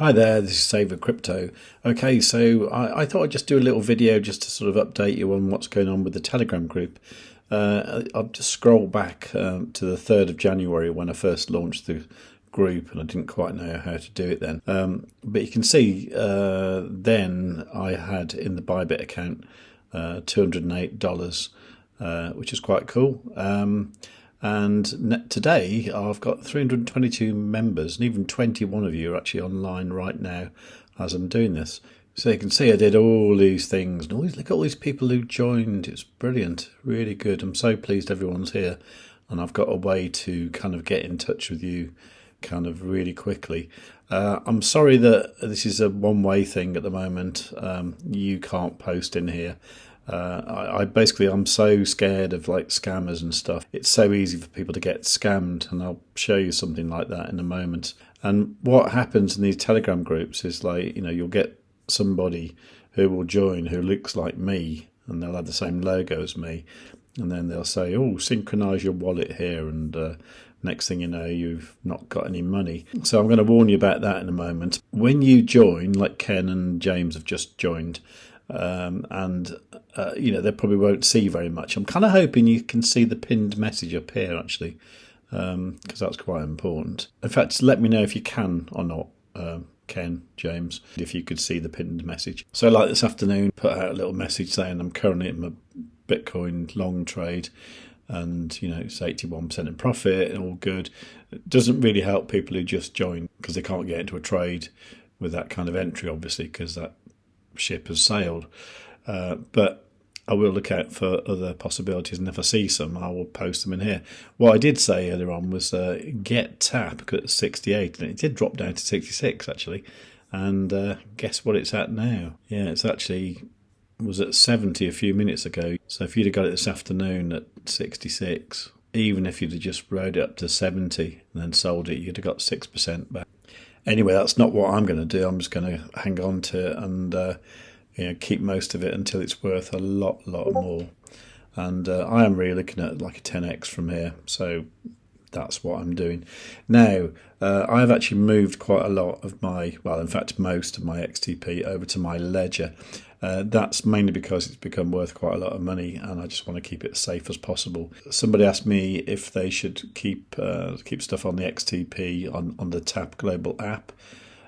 Hi there, this is savewith.crypto. Okay, so I thought I'd just do a little video just to sort of update you on what's going on with the Telegram group. I'll just scroll back to the 3rd of January when I first launched the group, and I didn't quite know how to do it then. But you can see then I had in the ByBit account $208, which is quite cool. And today I've got 322 members, and even 21 of you are actually online right now as I'm doing this. So you can see I did all these things, and look at all these people who joined. It's brilliant, really good. I'm so pleased everyone's here, and I've got a way to kind of get in touch with you kind of really quickly. I'm sorry that this is a one-way thing at the moment. You can't post in here. I'm so scared of like scammers and stuff. It's so easy for people to get scammed, and I'll show you something like that in a moment. And what happens in these Telegram groups is you'll get somebody who will join who looks like me, and they'll have the same logo as me, and then they'll say, oh, synchronize your wallet here, and next thing you know, you've not got any money. So I'm going to warn you about that in a moment. When you join, like Ken and James have just joined, they probably won't see very much. I'm kind of hoping you can see the pinned message up here, actually, because that's quite important. In fact, let me know if you can or not, Ken, James, if you could see the pinned message. So like this afternoon, put out a little message saying I'm currently in my Bitcoin long trade, and it's 81% in profit and all good. It doesn't really help people who just join, because they can't get into a trade with that kind of entry, obviously, because that ship has sailed. But I will look out for other possibilities, and if I see some, I will post them in here. What I did say earlier on was get tap at 68, and it did drop down to 66 actually. And guess what it's at now? Yeah, it's actually was at 70 a few minutes ago. So if you'd have got it this afternoon at 66, even if you'd have just rode it up to 70 and then sold it, you'd have got 6% back. Anyway, that's not what I'm going to do. I'm just going to hang on to it and keep most of it until it's worth a lot more. And I am really looking at like a 10x from here. So that's what I'm doing. Now, I've actually moved quite a lot of most of my XTP over to my ledger. That's mainly because it's become worth quite a lot of money, and I just want to keep it as safe as possible. Somebody asked me if they should keep stuff on the XTP on the Tap Global app.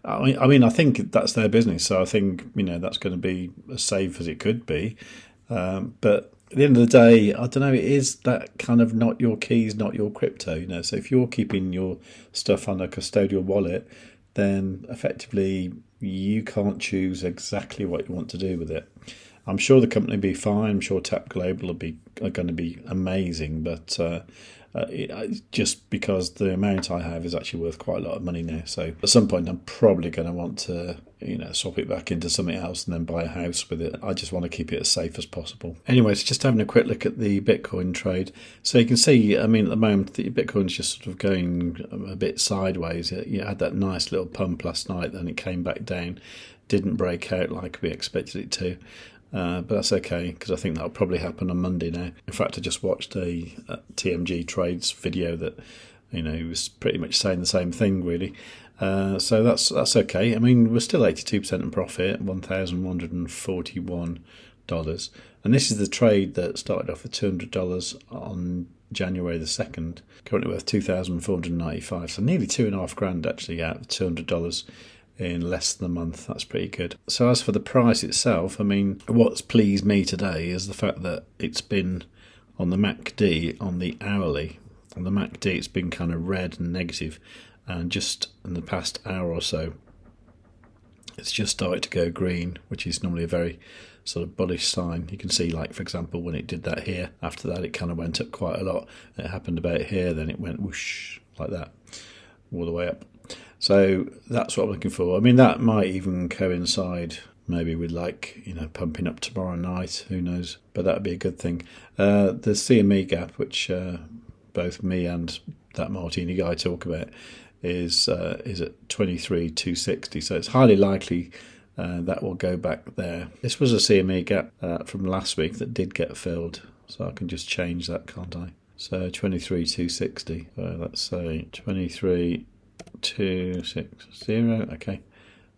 I mean, I think that's their business, so I think that's going to be as safe as it could be. But at the end of the day, I don't know. It is that kind of not your keys, not your crypto. So if you're keeping your stuff on a custodial wallet, then effectively you can't choose exactly what you want to do with it. I'm sure the company will be fine. I'm sure Tap Global are going to be amazing, but just because the amount I have is actually worth quite a lot of money now. So at some point I'm probably going to want to swap it back into something else and then buy a house with it. I just want to keep it as safe as possible. Anyways, just having a quick look at the Bitcoin trade. So you can see, at the moment, the Bitcoin's just sort of going a bit sideways. You had that nice little pump last night, then it came back down. Didn't break out like we expected it to. But that's okay, because I think that'll probably happen on Monday now. In fact, I just watched a TMG Trades video that he was pretty much saying the same thing, really. So that's okay. We're still 82% in profit, $1,141. And this is the trade that started off with $200 on January the 2nd, currently worth $2,495. So nearly $2,500 actually out of $200 in less than a month. That's pretty good. So as for the price itself, what's pleased me today is the fact that it's been on the MACD on the hourly. On the MACD, it's been kind of red and negative, and just in the past hour or so, it's just started to go green, which is normally a very sort of bullish sign. You can see, like, for example, when it did that here, after that it kind of went up quite a lot. It happened about here, then it went whoosh like that all the way up. So that's what I'm looking for. That might even coincide maybe with pumping up tomorrow night, who knows, but that would be a good thing. The CME gap, which both me and that Martini guy talk about, is at 23,260, so it's highly likely that will go back there. This was a CME gap from last week that did get filled, so I can just change that, can't I? So 23,260, so let's say 23,260, okay,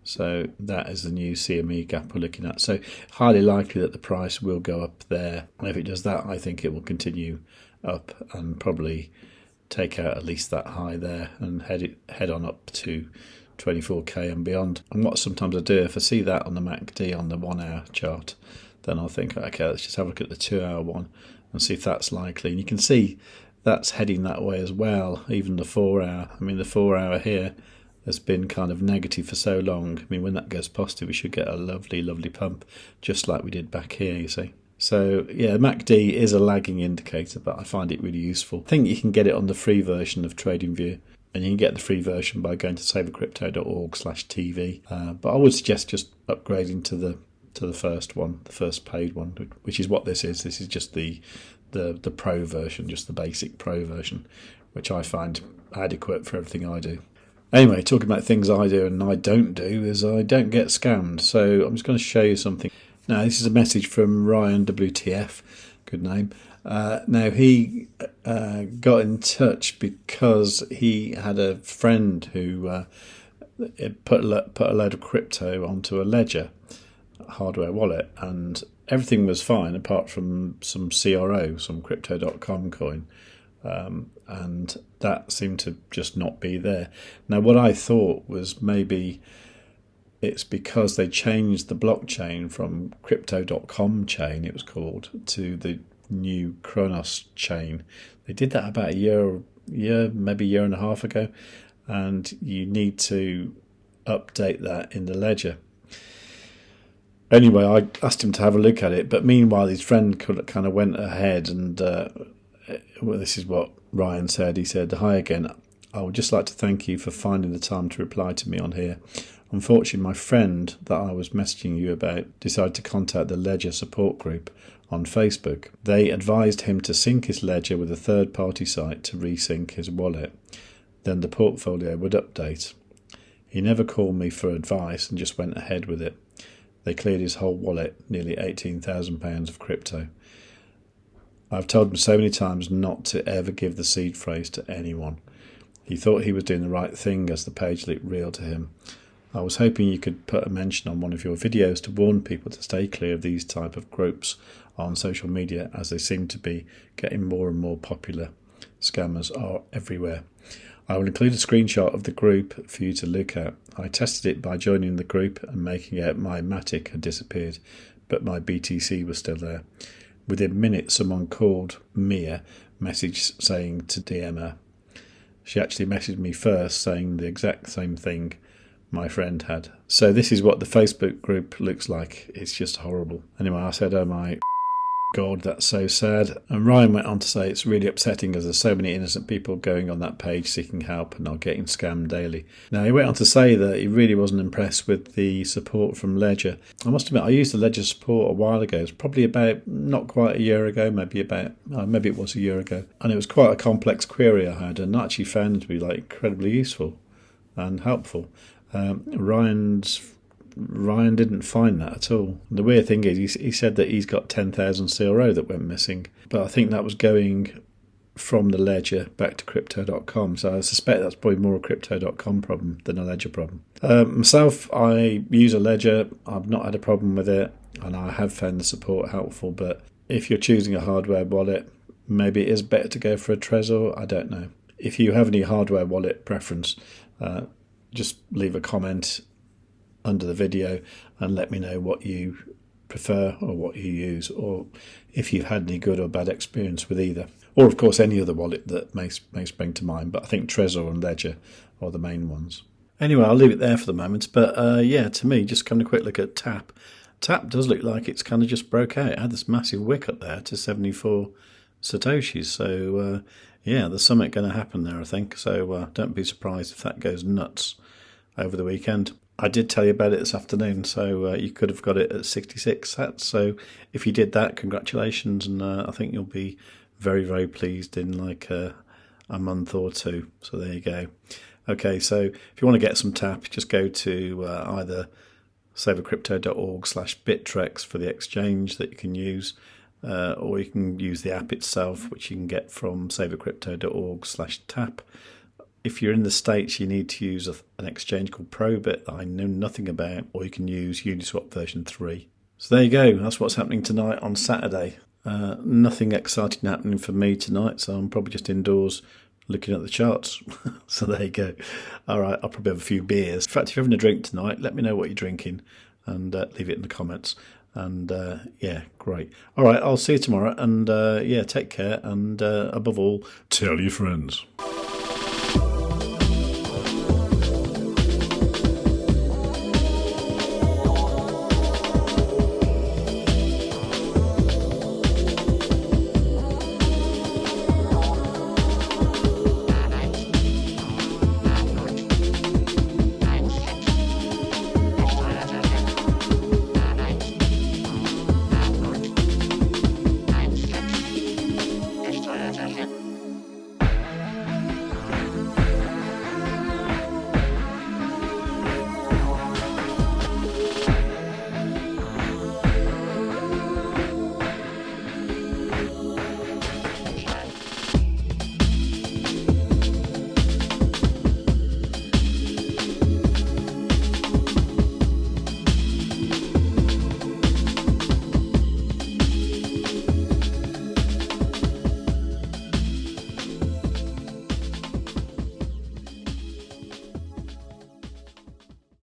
So that is the new CME gap we're looking at. So highly likely that the price will go up there. And if it does that, I think it will continue up and probably take out at least that high there and head on up to 24k and beyond. And what sometimes I do, if I see that on the MACD on the 1 hour chart, then I'll think, okay, let's just have a look at the 2 hour one and see if that's likely. And you can see that's heading that way as well, even the 4 hour. I mean, the 4 hour here has been kind of negative for so long. I mean, when that goes positive, we should get a lovely, lovely pump, just like we did back here, you see. So, yeah, MACD is a lagging indicator, but I find it really useful. I think you can get it on the free version of TradingView, and you can get the free version by going to savewith.crypto.org/TV. But I would suggest just upgrading to the first one, the first paid one, which is what this is. This is just the pro version, just the basic pro version, which I find adequate for everything I do. Anyway, talking about things I do and I don't do, is I don't get scammed. So I'm just going to show you something. Now, this is a message from Ryan WTF, good name. Now, he got in touch because he had a friend who put a load of crypto onto a ledger, hardware wallet, and everything was fine apart from some CRO, some crypto.com coin. And that seemed to just not be there. Now, what I thought was maybe it's because they changed the blockchain from crypto.com chain, it was called, to the new Kronos chain. They did that about a year, maybe a year and a half ago, and you need to update that in the ledger. Anyway, I asked him to have a look at it, but meanwhile his friend kind of went ahead and well, this is what Ryan said. He said, "Hi again. I would just like to thank you for finding the time to reply to me on here. Unfortunately, my friend that I was messaging you about decided to contact the Ledger support group on Facebook. They advised him to sync his ledger with a third-party site to resync his wallet. Then the portfolio would update. He never called me for advice and just went ahead with it. They cleared his whole wallet, nearly £18,000 of crypto. I've told him so many times not to ever give the seed phrase to anyone. He thought he was doing the right thing as the page looked real to him. I was hoping you could put a mention on one of your videos to warn people to stay clear of these type of groups on social media, as they seem to be getting more and more popular. Scammers are everywhere. I will include a screenshot of the group for you to look at. I tested it by joining the group and making out my Matic had disappeared, but my BTC was still there. Within minutes, someone called Mia, message saying to DM her. She actually messaged me first saying the exact same thing my friend had. So this is what the Facebook group looks like. It's just horrible. Anyway, I said, oh my God, that's so sad. And Ryan went on to say it's really upsetting as there's so many innocent people going on that page seeking help and are getting scammed daily. Now, he went on to say that he really wasn't impressed with the support from Ledger. I must admit, I used the Ledger support a while ago. It was probably about, not quite a year ago, maybe it was a year ago. And it was quite a complex query I had, and I actually found it to be like incredibly useful and helpful. Ryan didn't find that at all. The weird thing is he said that he's got 10,000 CRO that went missing, but I think that was going from the ledger back to crypto.com, so I suspect that's probably more a crypto.com problem than a ledger problem. Myself, I use a ledger. I've not had a problem with it, and I have found the support helpful, but if you're choosing a hardware wallet, maybe it is better to go for a Trezor. I don't know. If you have any hardware wallet preference, just leave a comment under the video and let me know what you prefer or what you use, or if you've had any good or bad experience with either, or of course any other wallet that may spring to mind, but I think Trezor and Ledger are the main ones. Anyway, I'll leave it there for the moment, but yeah, to me, just kind of a quick look at TAP. TAP does look like it's kind of just broke out. It had this massive wick up there to 74 Satoshis, so yeah, there's something going to happen there, I think, so don't be surprised if that goes nuts over the weekend. I did tell you about it this afternoon, so you could have got it at 66 sats. So if you did that, congratulations, and I think you'll be very, very pleased in like a month or two. So there you go. Okay, so if you want to get some TAP, just go to either savewithcrypto.org/Bittrex for the exchange that you can use, or you can use the app itself, which you can get from savewithcrypto.org/tap. If you're in the States, you need to use an exchange called Probit that I know nothing about, or you can use Uniswap version 3. So there you go. That's what's happening tonight on Saturday. Nothing exciting happening for me tonight, so I'm probably just indoors looking at the charts. So there you go. All right, I'll probably have a few beers. In fact, if you're having a drink tonight, let me know what you're drinking and leave it in the comments. And yeah, great. All right, I'll see you tomorrow. And yeah, take care. And above all, tell your friends.